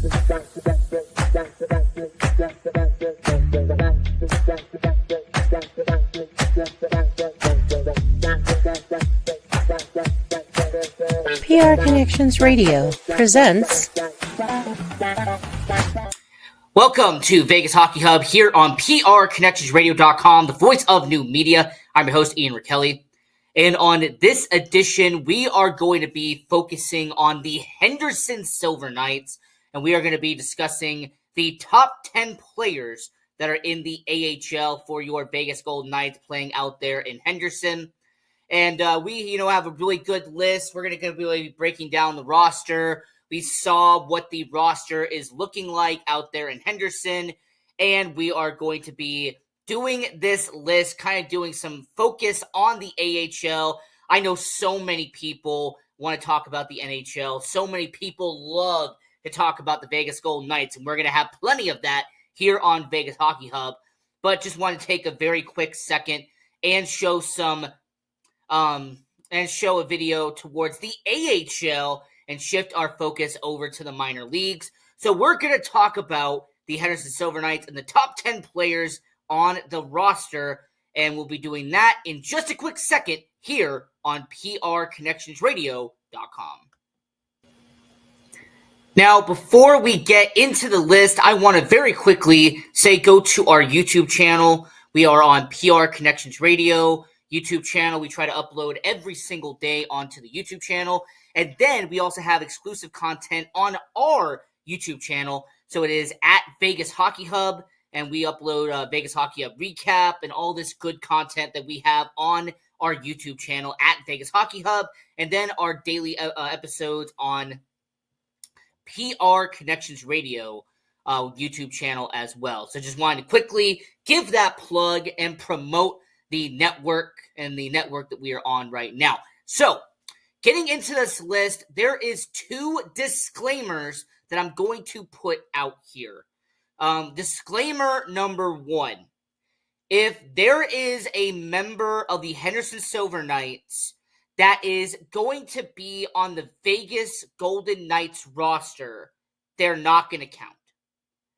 PR Connections Radio presents. Welcome to Vegas Hockey Hub here on PRConnectionsRadio.com, the voice of new media. I'm your host, Ian Rakelli. And on this edition, we are going to be focusing on the Henderson Silver Knights, and we are going to be discussing the top 10 players that are in the AHL for your Vegas Golden Knights playing out there in Henderson. And we, have a really good list. We're going to be breaking down the roster. We saw what the roster is looking like out there in Henderson, and we are going to be doing this list, kind of doing some focus on the AHL. I know so many people want to talk about the NHL. So many people love to talk about the Vegas Golden Knights, and we're going to have plenty of that here on Vegas Hockey Hub. But just want to take a very quick second and show a video towards the AHL and shift our focus over to the minor leagues. So we're going to talk about the Henderson Silver Knights and the top 10 players on the roster, and we'll be doing that in just a quick second here on PRConnectionsRadio.com. Now, before we get into the list, I want to very quickly say go to our YouTube channel. We are on PR Connections Radio YouTube channel. We try to upload every single day onto the YouTube channel. And then we also have exclusive content on our YouTube channel. So it is at Vegas Hockey Hub, and we upload Vegas Hockey Hub recap and all this good content that we have on our YouTube channel at Vegas Hockey Hub, and then our daily episodes on PR Connections Radio YouTube channel as well. So just wanted to quickly give that plug and promote the network and the network that we are on right now. So getting into this list, there is two disclaimers that I'm going to put out here. Disclaimer number one, if there is a member of the Henderson Silver Knights that is going to be on the Vegas Golden Knights roster, they're not going to count.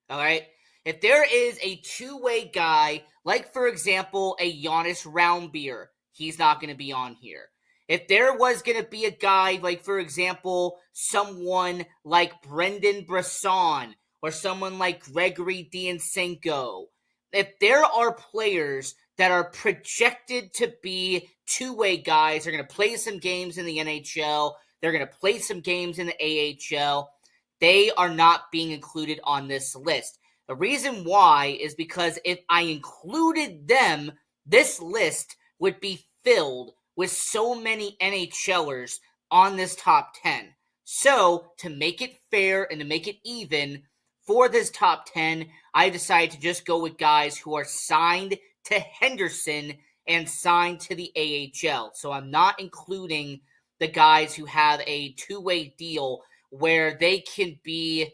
All right? If there is a two-way guy, like, for example, a Giannis Roundbeer, he's not going to be on here. If there was going to be a guy, like, for example, someone like Brendan Brisson or someone like Gregory Diancenko, if there are players that are projected to be two-way guys, they're going to play some games in the NHL, they're going to play some games in the AHL, they are not being included on this list. The reason why is because if I included them, this list would be filled with so many NHLers on this top 10. So, to make it fair and to make it even for this top 10, I decided to just go with guys who are signed to Henderson and signed to the AHL. So, I'm not including the guys who have a two-way deal where they can be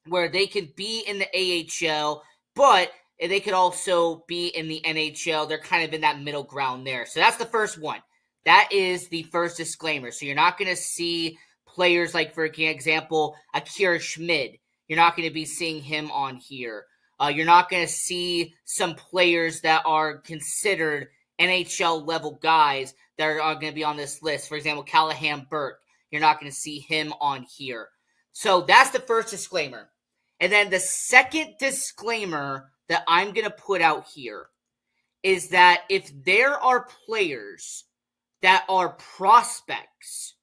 in the AHL, but they could also be in the NHL. They're kind of in that middle ground there. So that's the first one. That is the first disclaimer. So you're not going to see players like, for example, Akira Schmid. You're not going to be seeing him on here. You're not going to see some players that are considered NHL-level guys that are going to be on this list. For example, Callahan Burke. You're not going to see him on here. So that's the first disclaimer. And then the second disclaimer that I'm going to put out here is that if there are players that are prospects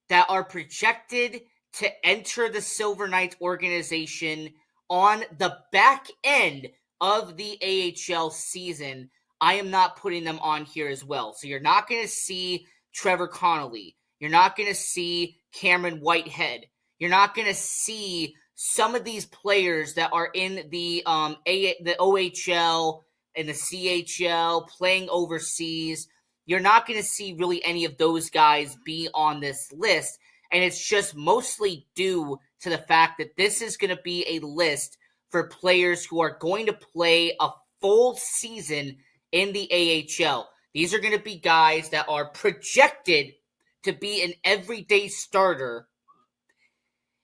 that are projected to enter the Silver Knights organization on the back end of the AHL season, I am not putting them on here as well. So you're not going to see Trevor Connolly. You're not going to see Cameron Whitehead. You're not going to see some of these players that are in the OHL and the CHL playing overseas. You're not going to see really any of those guys be on this list. And it's just mostly due to the fact that this is going to be a list for players who are going to play a full season in the AHL. These are going to be guys that are projected to be an everyday starter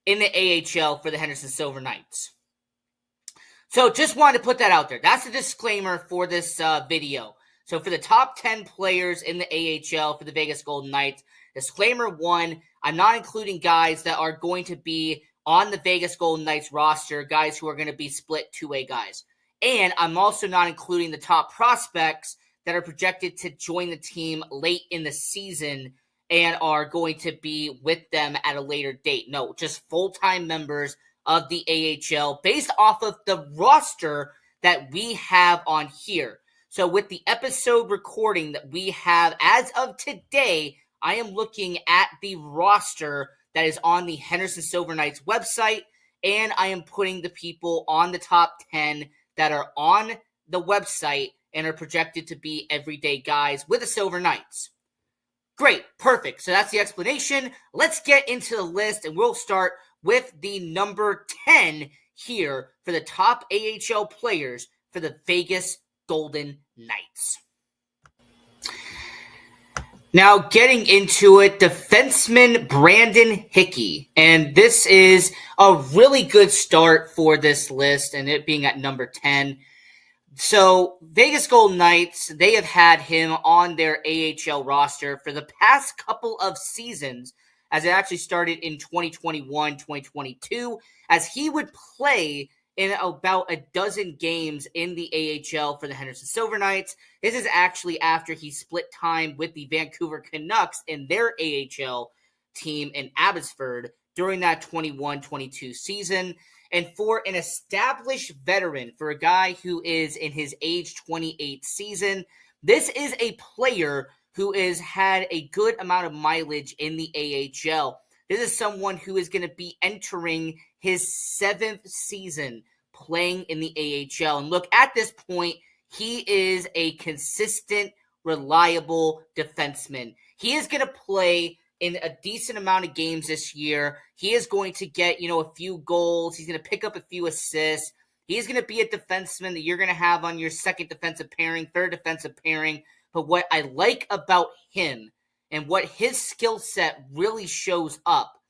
in the AHL for the Henderson Silver Knights. So just wanted to put that out there. That's the disclaimer for this video. So for the top 10 players in the AHL for the Vegas Golden Knights, disclaimer 1, I'm not including guys that are going to be on the Vegas Golden Knights roster, guys who are going to be split two-way guys. And I'm also not including the top prospects that are projected to join the team late in the season and are going to be with them at a later date. No, just full-time members of the AHL based off of the roster that we have on here. So with the episode recording that we have as of today, I am looking at the roster that is on the Henderson Silver Knights website, and I am putting the people on the top 10 that are on the website and are projected to be everyday guys with the Silver Knights. Great, perfect. So that's the explanation. Let's get into the list, and we'll start with the number 10 here for the top AHL players for the Vegas Golden Knights. Now getting into it, defenseman Brandon Hickey. And this is a really good start for this list, and it being at number 10. So Vegas Golden Knights, they have had him on their AHL roster for the past couple of seasons, as it actually started in 2021, 2022, as he would play in about a dozen games in the AHL for the Henderson Silver Knights. This is actually after he split time with the Vancouver Canucks in their AHL team in Abbotsford during that 21-22 season. And for an established veteran, for a guy who is in his age 28 season, this is a player who has had a good amount of mileage in the AHL. This is someone who is going to be entering his 7th season playing in the AHL. And look, at this point, he is a consistent, reliable defenseman. He is going to play in a decent amount of games this year. He is going to get, a few goals. He's going to pick up a few assists. He's going to be a defenseman that you're going to have on your second defensive pairing, third defensive pairing. But what I like about him and what his skill set really shows up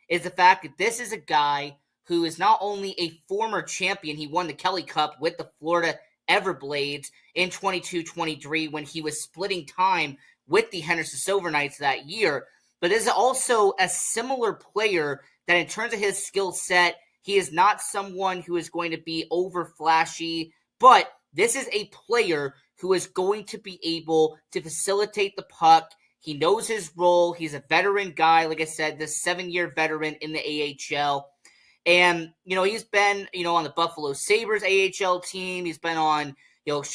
is the fact that this is a guy who is not only a former champion. He won the Kelly Cup with the Florida Everblades in 22-23 when he was splitting time with the Henderson Silver Knights that year. But is also a similar player that in terms of his skill set, he is not someone who is going to be over flashy, but this is a player who is going to be able to facilitate the puck. He knows his role. He's a veteran guy, like I said, this 7-year veteran in the AHL. And, he's been, on the Buffalo Sabres AHL team. He's been on,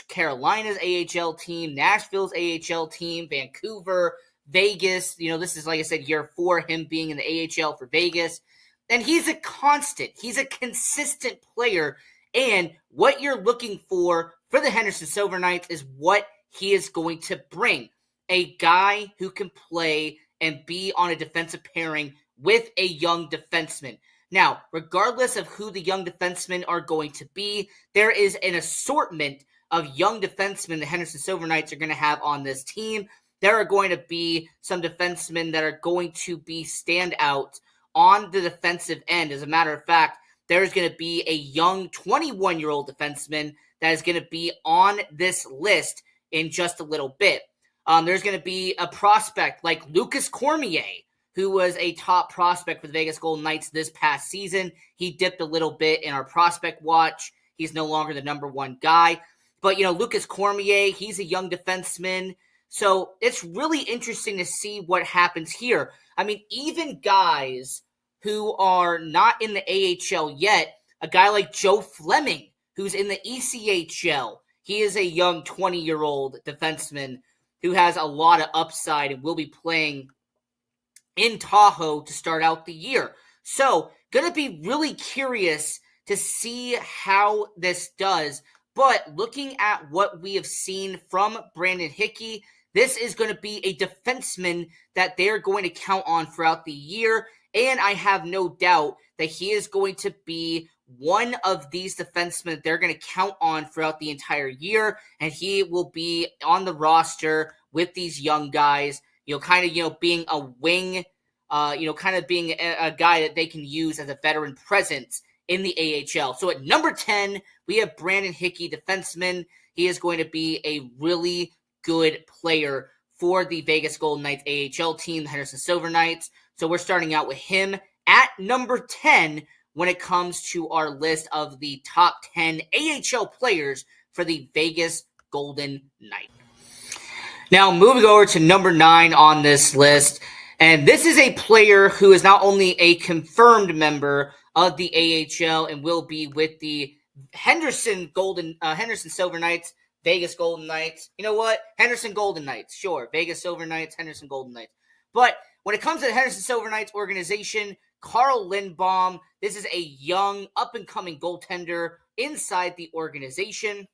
Carolina's AHL team, Nashville's AHL team, Vancouver, Vegas. This is, like I said, year 4, him being in the AHL for Vegas. And he's a constant. He's a consistent player. And what you're looking for the Henderson Silver Knights is what he is going to bring. A guy who can play and be on a defensive pairing with a young defenseman. Now, regardless of who the young defensemen are going to be, there is an assortment of young defensemen the Henderson Silver Knights are going to have on this team. There are going to be some defensemen that are going to be standouts on the defensive end. As a matter of fact, there's going to be a young 21-year-old defenseman that is going to be on this list in just a little bit. There's going to be a prospect like Lucas Cormier, who was a top prospect for the Vegas Golden Knights this past season. He dipped a little bit in our prospect watch. He's no longer the number 1 guy. But, Lucas Cormier, he's a young defenseman. So it's really interesting to see what happens here. I mean, even guys who are not in the AHL yet, a guy like Joe Fleming, who's in the ECHL. He is a young 20-year-old defenseman who has a lot of upside and will be playing in Tahoe to start out the year. So, going to be really curious to see how this does. But looking at what we have seen from Brandon Hickey, this is going to be a defenseman that they're going to count on throughout the year. And I have no doubt that he is going to be one of these defensemen that they're going to count on throughout the entire year. And he will be on the roster with these young guys, being a wing kind of being a guy that they can use as a veteran presence in the AHL. So at number 10, we have Brandon Hickey, defenseman. He is going to be a really good player for the Vegas Golden Knights AHL team, the Henderson Silver Knights. So we're starting out with him at number 10 when it comes to our list of the top 10 AHL players for the Vegas Golden Knights. Now, moving over to number 9 on this list, and this is a player who is not only a confirmed member of the AHL and will be with the Henderson Silver Knights, Vegas Golden Knights. You know what? Henderson Golden Knights, sure. Vegas Silver Knights, Henderson Golden Knights. But when it comes to the Henderson Silver Knights organization, Carl Lindbaum, this is a young, up-and-coming goaltender inside the organization.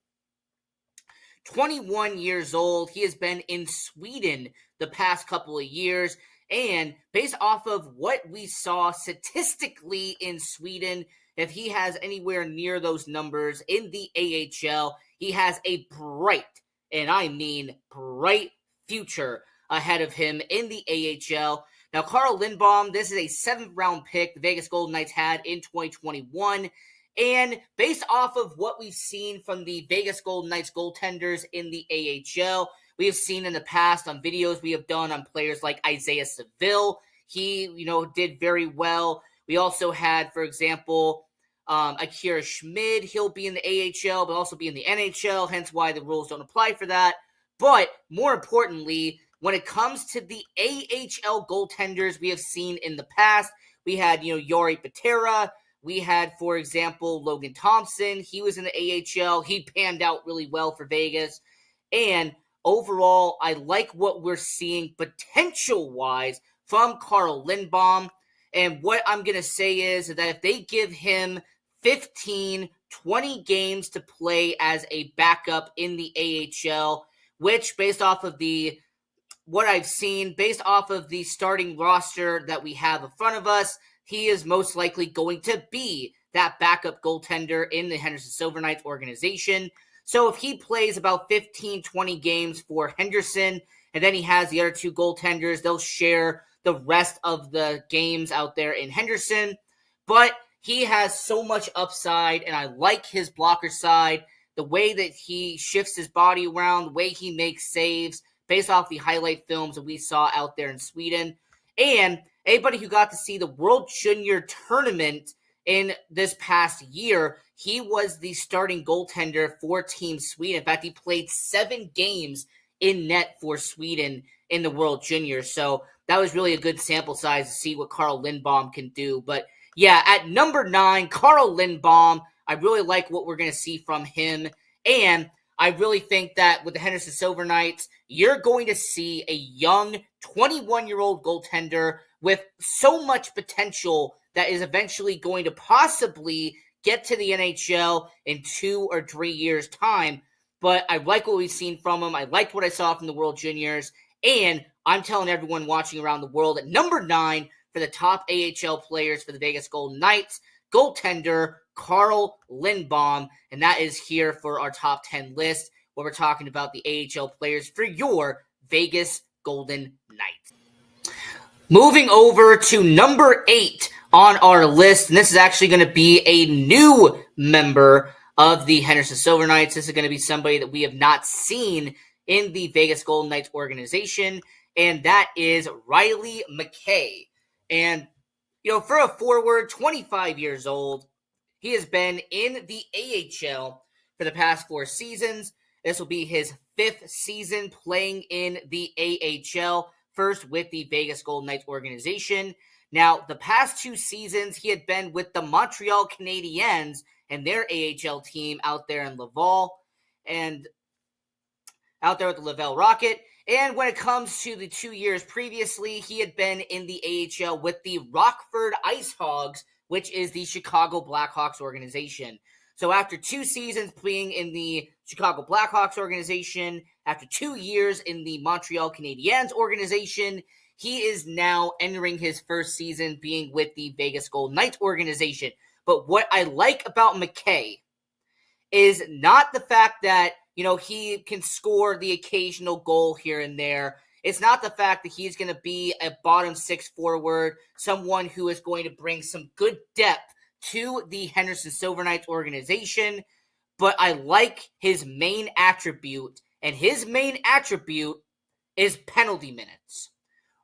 21 years old. He has been in Sweden the past couple of years. And based off of what we saw statistically in Sweden, if he has anywhere near those numbers in the AHL, he has a bright, and I mean bright, future ahead of him in the AHL. Now, Carl Lindbaum, this is a 7th-round pick the Vegas Golden Knights had in 2021. And based off of what we've seen from the Vegas Golden Knights goaltenders in the AHL, we have seen in the past on videos we have done on players like Isaiah Seville. He, did very well. We also had, for example, Akira Schmid. He'll be in the AHL, but also be in the NHL, hence why the rules don't apply for that. But more importantly, when it comes to the AHL goaltenders we have seen in the past, we had, Yori Patera. We had, for example, Logan Thompson. He was in the AHL. He panned out really well for Vegas. And overall, I like what we're seeing potential-wise from Carl Lindbaum. And what I'm going to say is that if they give him 15, 20 games to play as a backup in the AHL, which based off of what I've seen, based off of the starting roster that we have in front of us, he is most likely going to be that backup goaltender in the Henderson Silver Knights organization. So if he plays about 15, 20 games for Henderson, and then he has the other 2 goaltenders, they'll share the rest of the games out there in Henderson. But he has so much upside, and I like his blocker side, the way that he shifts his body around, the way he makes saves, based off the highlight films that we saw out there in Sweden. And anybody who got to see the World Junior Tournament in this past year, he was the starting goaltender for Team Sweden. In fact, he played 7 games in net for Sweden in the World Junior. So that was really a good sample size to see what Carl Lindbaum can do. But yeah, at number 9, Carl Lindbaum, I really like what we're going to see from him. And I really think that with the Henderson Silver Knights, you're going to see a young 21-year-old goaltender with so much potential that is eventually going to possibly get to the NHL in 2 or 3 years' time. But I like what we've seen from him. I liked what I saw from the World Juniors. And I'm telling everyone watching around the world at number 9 for the top AHL players for the Vegas Golden Knights, goaltender Carl Lindbaum. And that is here for our top 10 list, where we're talking about the AHL players for your Vegas Golden Knights. Moving over to number 8 on our list, and this is actually going to be a new member of the Henderson Silver Knights. This is going to be somebody that we have not seen in the Vegas Golden Knights organization, and that is Riley McKay. And, for a forward, 25 years old, he has been in the AHL for the past 4 seasons. This will be his 5th season playing in the AHL, first with the Vegas Golden Knights organization. Now, the past 2 seasons, he had been with the Montreal Canadiens and their AHL team out there in Laval, and out there with the Laval Rocket. And when it comes to the 2 years previously, he had been in the AHL with the Rockford Ice Hogs, which is the Chicago Blackhawks organization. So after 2 seasons playing in the Chicago Blackhawks organization, after 2 years in the Montreal Canadiens organization, he is now entering his first season being with the Vegas Golden Knights organization. But what I like about McKay is not the fact that, he can score the occasional goal here and there. It's not the fact that he's going to be a bottom six forward, someone who is going to bring some good depth to the Henderson Silver Knights organization, but I like his main attribute, and his main attribute is penalty minutes.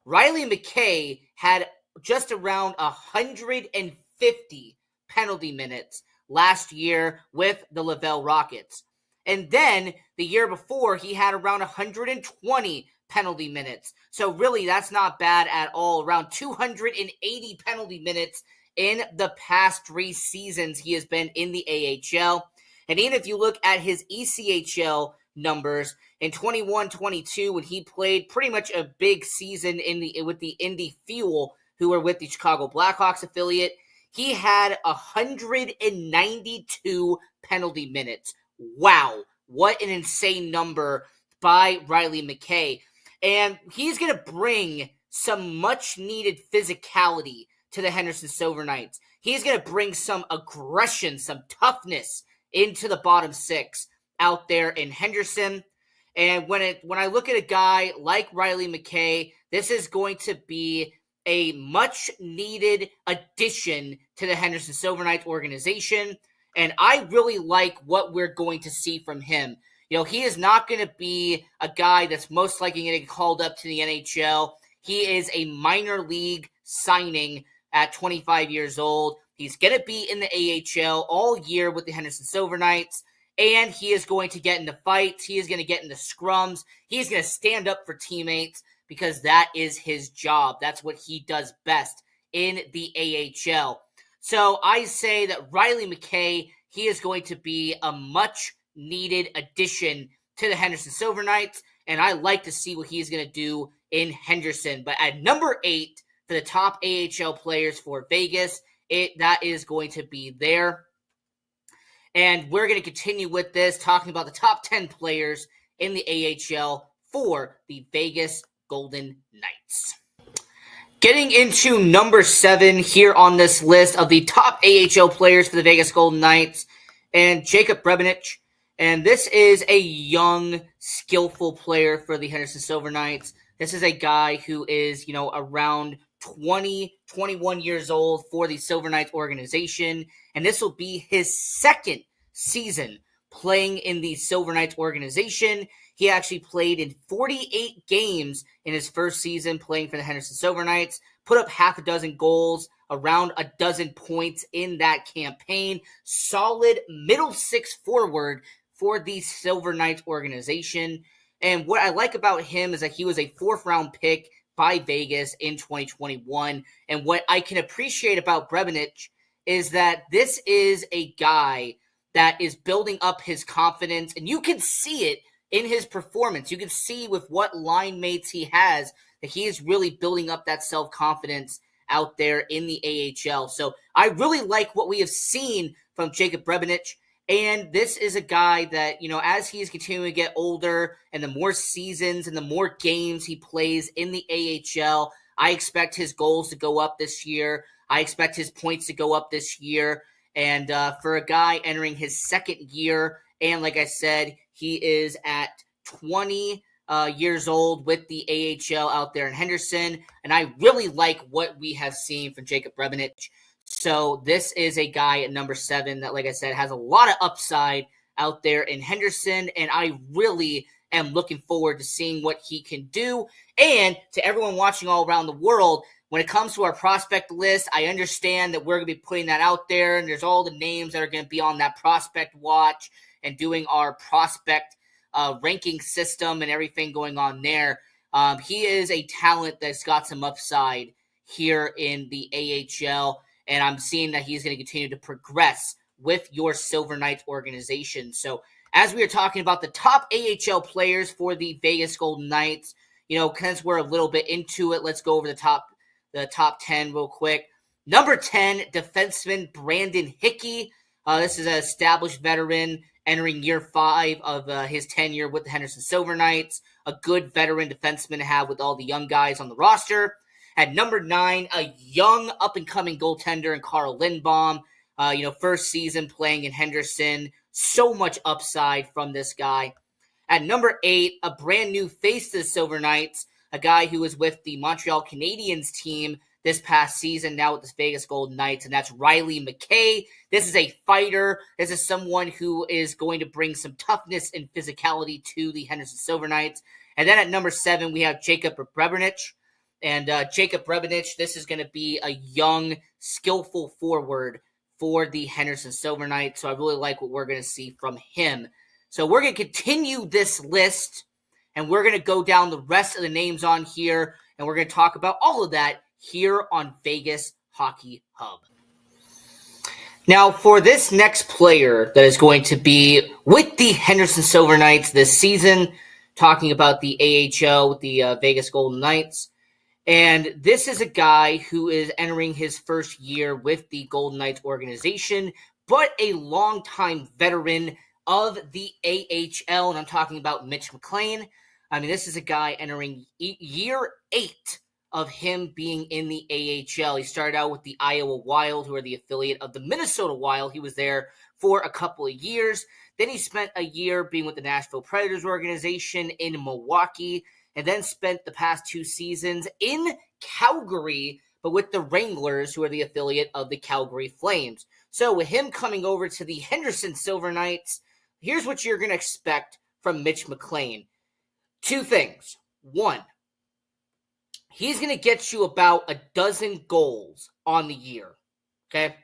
Riley McKay had just around 150 penalty minutes last year with the Laval Rockets. And then the year before, he had around 120 penalty minutes. So really, that's not bad at all. Around 280 penalty minutes in the past 3 seasons he has been in the AHL. And even if you look at his ECHL numbers in 21-22, when he played pretty much a big season with the Indy Fuel, who were with the Chicago Blackhawks affiliate, he had 192 penalty minutes. Wow, what an insane number by Riley McKay. And he's going to bring some much-needed physicality to the Henderson Silver Knights. He's going to bring some aggression, some toughness into the bottom six out there in Henderson. And when I look at a guy like Riley McKay, this is going to be a much-needed addition to the Henderson Silver Knights organization. And I really like what we're going to see from him. You know, he is not going to be a guy that's most likely going to get called up to the NHL. He is a minor league signing at 25 years old. He's going to be in the AHL all year with the Henderson Silver Knights, and he is going to get into fights. He is going to get into scrums. He's going to stand up for teammates because that is his job. That's what he does best in the AHL. So I say that Riley McKay, he is going to be a much-needed addition to the Henderson Silver Knights, and I like to see what he's going to do in Henderson. But at number 8 for the top AHL players for Vegas, that is going to be there. And we're going to continue with this, talking about the top 10 players in the AHL for the Vegas Golden Knights. Getting into number 7 here on this list of the top AHL players for the Vegas Golden Knights, and Jacob Brebenich. And this is a young, skillful player for the Henderson Silver Knights. This is a guy who is, around 20, 21 years old for the Silver Knights organization. And this will be his second season playing in the Silver Knights organization. He actually played in 48 games in his first season playing for the Henderson Silver Knights, put up half a dozen goals, around a dozen points in that campaign. Solid middle six forward for the Silver Knights organization. And what I like about him is that he was a 4th-round pick by Vegas in 2021. And what I can appreciate about Brebenich is that this is a guy that is building up his confidence, and you can see it in his performance. You can see with what line mates he has that he is really building up that self-confidence out there in the AHL. So I really like what we have seen from Jacob Brebenich. And this is a guy that, as he is continuing to get older and the more seasons and the more games he plays in the AHL, I expect his goals to go up this year. I expect his points to go up this year. And for a guy entering his second year, and like I said, he is at 20 years old with the AHL out there in Henderson. And I really like what we have seen from Jacob Brebenich. So this is a guy at number 7 that, like I said, has a lot of upside out there in Henderson, and I really am looking forward to seeing what he can do. And to everyone watching all around the world, when it comes to our prospect list, I understand that we're going to be putting that out there, and there's all the names that are going to be on that prospect watch and doing our prospect ranking system and everything going on there. He is a talent that's got some upside here in the AHL. And I'm seeing that he's going to continue to progress with your Silver Knights organization. So as we are talking about the top AHL players for the Vegas Golden Knights, since we're a little bit into it, let's go over the top 10 real quick. Number 10, defenseman Brandon Hickey. This is an established veteran entering year 5 of his tenure with the Henderson Silver Knights. A good veteran defenseman to have with all the young guys on the roster. At number 9, a young up-and-coming goaltender in Carl Lindbaum. First season playing in Henderson. So much upside from this guy. At number 8, a brand new face to the Silver Knights. a guy who was with the Montreal Canadiens team this past season, now with the Vegas Golden Knights, and that's Riley McKay. This is a fighter. This is someone who is going to bring some toughness and physicality to the Henderson Silver Knights. And then at number 7, we have Jacob Brebenich. And Jacob Brebenich, this is going to be a young, skillful forward for the Henderson Silver Knights. So I really like what we're going to see from him. So we're going to continue this list, and we're going to go down the rest of the names on here, and we're going to talk about all of that here on Vegas Hockey Hub. Now, for this next player that is going to be with the Henderson Silver Knights this season, talking about the AHL with the Vegas Golden Knights, and this is a guy who is entering his first year with the Golden Knights organization, but a longtime veteran of the AHL, and I'm talking about Mitch McLean. I mean, this is a guy entering year 8 of him being in the AHL. He started out with the Iowa Wild, who are the affiliate of the Minnesota Wild. He was there for a couple of years. Then he spent a year being with the Nashville Predators organization in Milwaukee, and then spent the past 2 seasons in Calgary, but with the Wranglers, who are the affiliate of the Calgary Flames. So with him coming over to the Henderson Silver Knights, here's what you're going to expect from Mitch McLean. 2 things. 1, he's going to get you about 12 goals on the year, okay?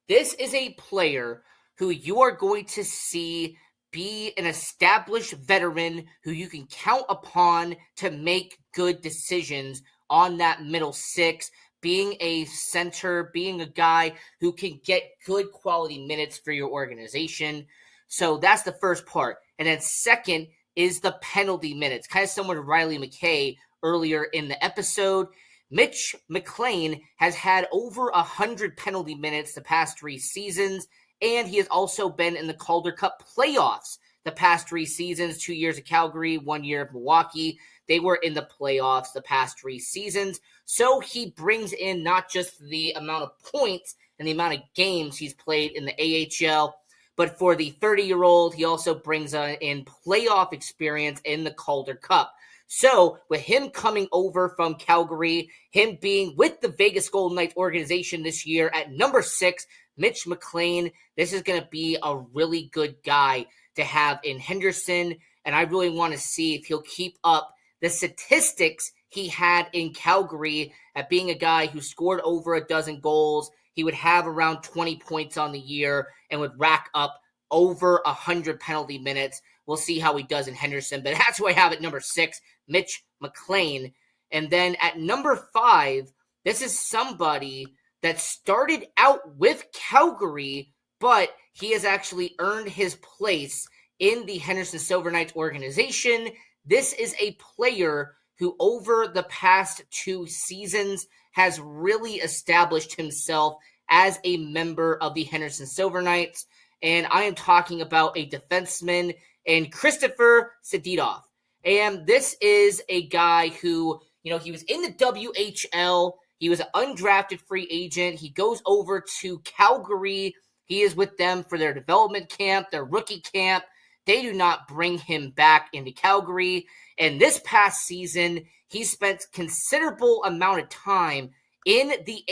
This is a player who you are going to see be an established veteran who you can count upon to make good decisions on that middle 6, being a center, being a guy who can get good quality minutes for your organization. So that's the first part. And then second is the penalty minutes, kind of similar to Riley McKay earlier in the episode. Mitch McLean has had over 100 penalty minutes the past 3 seasons, and he has also been in the Calder Cup playoffs the past 3 seasons, 2 years at Calgary, 1 year at Milwaukee. They were in the playoffs the past 3 seasons. So he brings in not just the amount of points and the amount of games he's played in the AHL, but for the 30-year-old, he also brings in playoff experience in the Calder Cup. So with him coming over from Calgary, him being with the Vegas Golden Knights organization this year at number 6, Mitch McLean, this is going to be a really good guy to have in Henderson, and I really want to see if he'll keep up the statistics he had in Calgary at being a guy who scored over 12 goals. He would have around 20 points on the year and would rack up over 100 penalty minutes. We'll see how he does in Henderson, but that's who I have at number 6, Mitch McLean. And then at number 5, this is somebody that started out with Calgary, but he has actually earned his place in the Henderson Silver Knights organization. This is a player who over the past 2 seasons has really established himself as a member of the Henderson Silver Knights. And I am talking about a defenseman and Christopher Sedidov. And this is a guy who, he was in the WHL. He was an undrafted free agent. He goes over to Calgary. He is with them for their development camp, their rookie camp. They do not bring him back into Calgary. And this past season, he spent considerable amount of time in the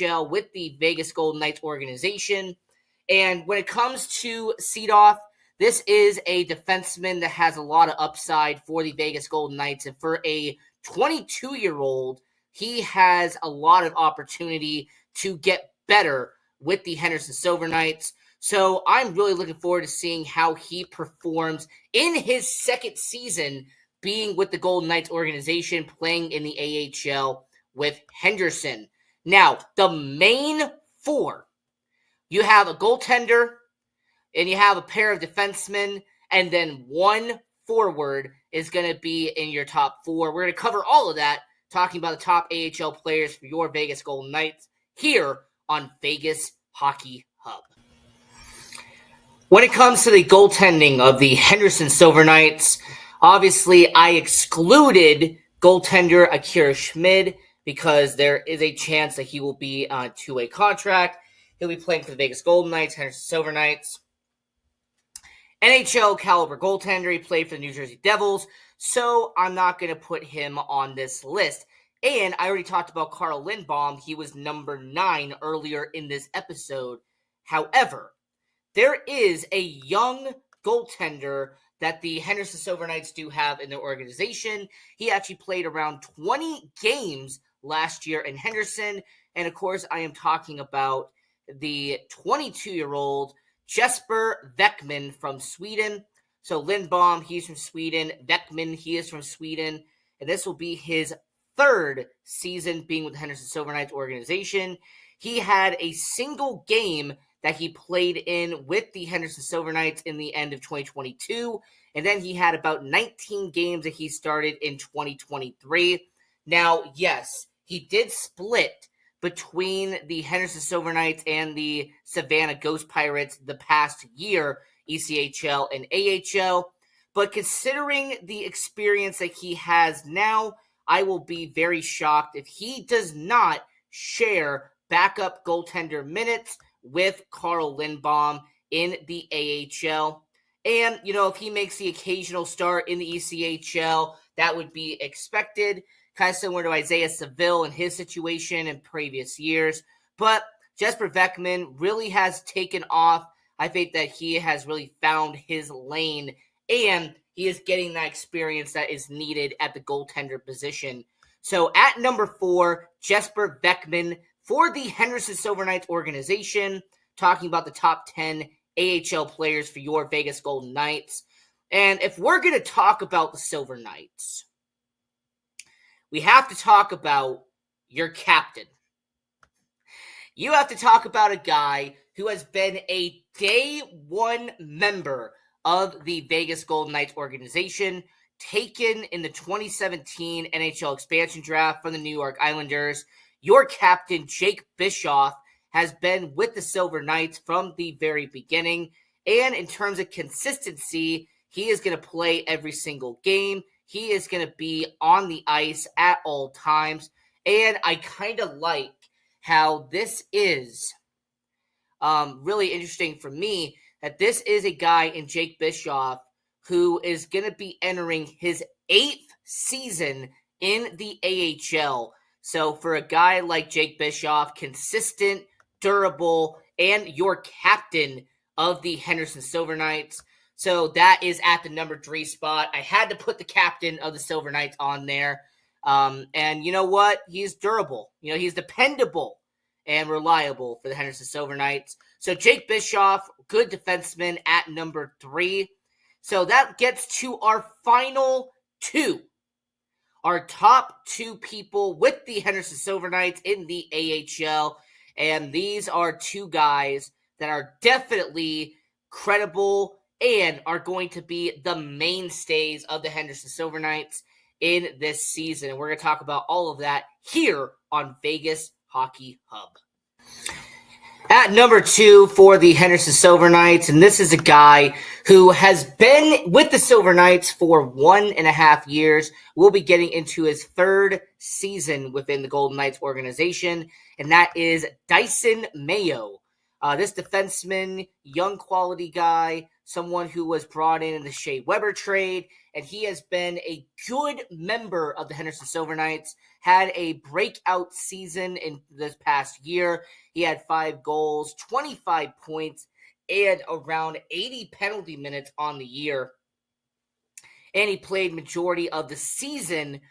AHL with the Vegas Golden Knights organization. And when it comes to Sedidov, this is a defenseman that has a lot of upside for the Vegas Golden Knights. And for a 22-year-old, he has a lot of opportunity to get better with the Henderson Silver Knights. So I'm really looking forward to seeing how he performs in his second season being with the Golden Knights organization, playing in the AHL with Henderson. Now, the main 4, you have a goaltender, and you have a pair of defensemen, and then 1 forward is going to be in your top 4. We're going to cover all of that, talking about the top AHL players for your Vegas Golden Knights here on Vegas Hockey Hub. When it comes to the goaltending of the Henderson Silver Knights, obviously I excluded goaltender Akira Schmid because there is a chance that he will be on a 2-way contract. He'll be playing for the Vegas Golden Knights, Henderson Silver Knights. NHL caliber goaltender. He played for the New Jersey Devils, so I'm not going to put him on this list. And I already talked about Carl Lindbaum. He was number 9 earlier in this episode. However, there is a young goaltender that the Henderson Silver Knights do have in their organization. He actually played around 20 games last year in Henderson. And of course, I am talking about the 22-year-old Jesper Beckman from Sweden. So Lindbaum, he's from Sweden. Beckman, he is from Sweden. And this will be his 3rd season being with the Henderson Silver Knights organization. He had a single game that he played in with the Henderson Silver Knights in the end of 2022. And then he had about 19 games that he started in 2023. Now, yes, he did split between the Henderson Silver Knights and the Savannah Ghost Pirates the past year, ECHL and AHL. But considering the experience that he has now, I will be very shocked if he does not share backup goaltender minutes with Carl Lindbaum in the AHL. And, if he makes the occasional start in the ECHL, that would be expected, kind of similar to Isaiah Seville and his situation in previous years. But Jesper Beckman really has taken off. I think that he has really found his lane, and he is getting that experience that is needed at the goaltender position. So at number 4, Jesper Beckman for the Henderson Silver Knights organization, talking about the top 10 AHL players for your Vegas Golden Knights. And if we're going to talk about the Silver Knights, we have to talk about your captain. You have to talk about a guy who has been a day one member of the Vegas Golden Knights organization, taken in the 2017 NHL expansion draft from the New York Islanders. Your captain, Jake Bischoff, has been with the Silver Knights from the very beginning. And in terms of consistency, he is going to play every single game. He is going to be on the ice at all times. And I kind of like how this is really interesting for me, that this is a guy in Jake Bischoff who is going to be entering his 8th season in the AHL. So for a guy like Jake Bischoff, consistent, durable, and your captain of the Henderson Silver Knights. So that is at the number 3 spot. I had to put the captain of the Silver Knights on there. And you know what? He's durable. He's dependable and reliable for the Henderson Silver Knights. So Jake Bischoff, good defenseman at number 3. So that gets to our final 2. Our top 2 people with the Henderson Silver Knights in the AHL. And these are 2 guys that are definitely credible and are going to be the mainstays of the Henderson Silver Knights in this season. And we're going to talk about all of that here on Vegas Hockey Hub. At number 2 for the Henderson Silver Knights, and this is a guy who has been with the Silver Knights for 1.5 years. We'll be getting into his 3rd season within the Golden Knights organization, and that is Dyson Mayo. This defenseman, young quality guy, someone who was brought in the Shea Weber trade, and he has been a good member of the Henderson Silver Knights, had a breakout season in this past year. He had 5 goals, 25 points, and around 80 penalty minutes on the year. And he played majority of the season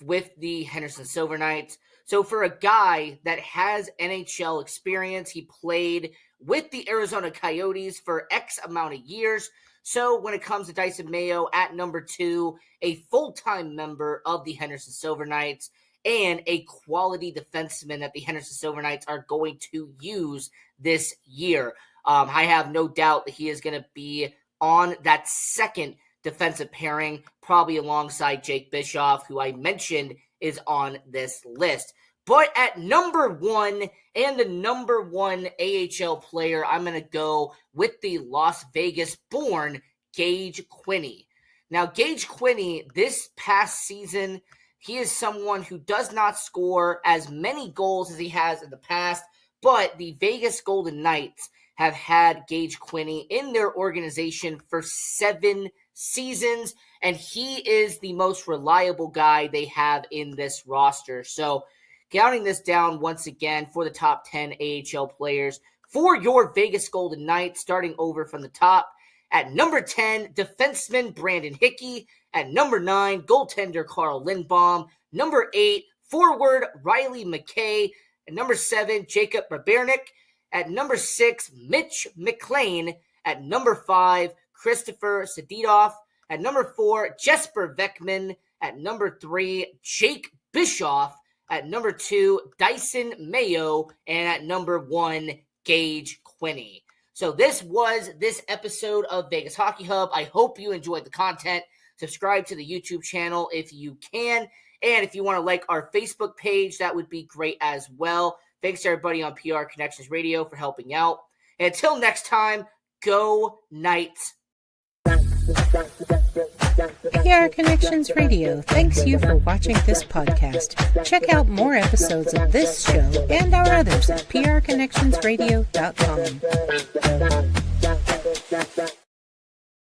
with the Henderson Silver Knights. So for a guy that has NHL experience, he played with the Arizona Coyotes for X amount of years. So when it comes to Dyson Mayo at number 2, a full-time member of the Henderson Silver Knights and a quality defenseman that the Henderson Silver Knights are going to use this year. I have no doubt that he is going to be on that second defensive pairing, probably alongside Jake Bischoff, who I mentioned is on this list. But at number 1 and the number 1 AHL player, I'm going to go with the Las Vegas-born Gage Quinney. Now, Gage Quinney, this past season, he is someone who does not score as many goals as he has in the past, but the Vegas Golden Knights have had Gage Quinney in their organization for 7 seasons, and he is the most reliable guy they have in this roster. So counting this down once again for the top 10 AHL players for your Vegas Golden Knights, starting over from the top. At number 10, defenseman Brandon Hickey. At number 9, goaltender Carl Lindbaum. Number 8, forward Riley McKay. At number 7, Jacob Brabernick. At number 6, Mitch McLean. At number 5, Christopher Sedidov. At number 4, Jesper Beckman. At number 3, Jake Bischoff. At number 2, Dyson Mayo. And at number 1, Gage Quinney. So this was this episode of Vegas Hockey Hub. I hope you enjoyed the content. Subscribe to the YouTube channel if you can. And if you want to like our Facebook page, that would be great as well. Thanks to everybody on PR Connections Radio for helping out. And until next time, go Knights. PR Connections Radio thanks you for watching this podcast. Check out more episodes of this show and our others at prconnectionsradio.com.